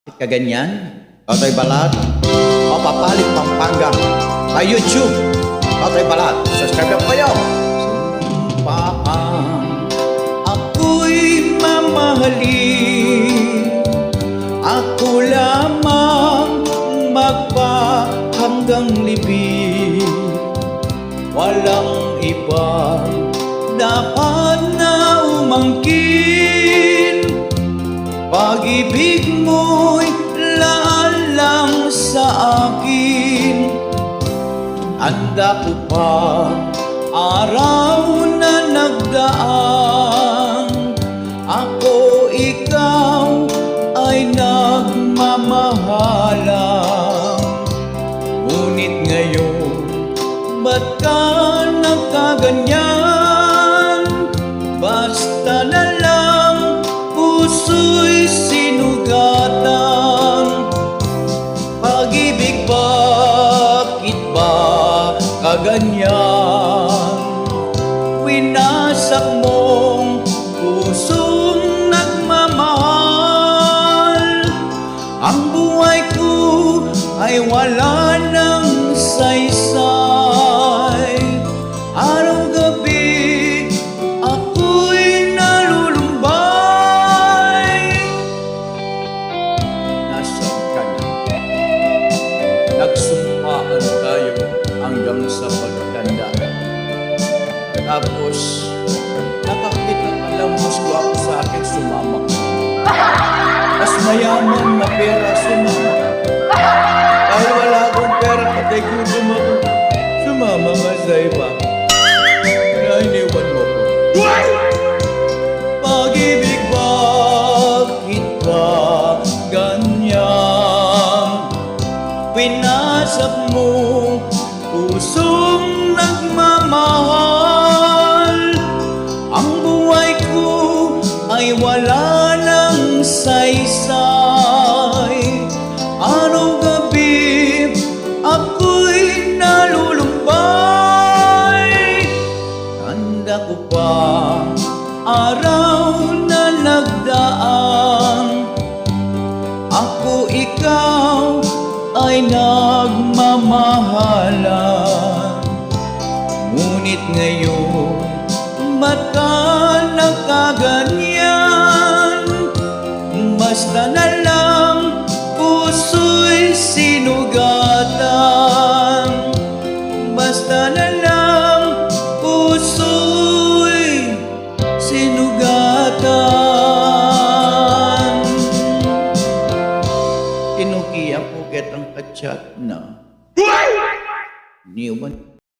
Kaganyan, Totoy Balat, o Papalit Pampanga, sa YouTube, Totoy Balat, subscribe po kayo. Sumpaan, ako'y mamahalin, ako lamang magpahanggang libig, walang iba dapat na umangkin. Pag-ibig mo'y laan lang sa akin. Handa ko pa araw na nagdaan, ako ikaw ay nagmamahalan. Ngunit ngayon, ba't ka nagkaganyan? Basta na lang puso'y sinugatan. Pag-ibig bakit ba kaganyan? Winasak mong pusong nagmamahal. Ang buhay ko ay wala ng saysay. Araw-gabi ako'y nalulumbay. Nasaan ka na? Nagsumpaan tayo hanggang sa pagtanda. Tapos nakakita ka lang mas gwapo sa akin, sumama ka. Mas mayaman na pera, sumama ka. Dahil wala akong pera, patay gutom ako, sumama ka sa iba. Kaya iniwan mo ko. Pag-ibig bakit ba ganyan? Pinasak mo pusong nagmamahal. Ang buhay ko ay wala ng saysay. Araw-gabi ako'y nalulumbay. Tanda ko pa araw na nagdaan, ako ikaw ay nagmamahalan. Ngunit ngayon, ba't ka nagkaganyan? Basta na lang puso'y sinugatan. Basta na lang puso'y sinugatan. Kinukiya po kitang kachat na niuman.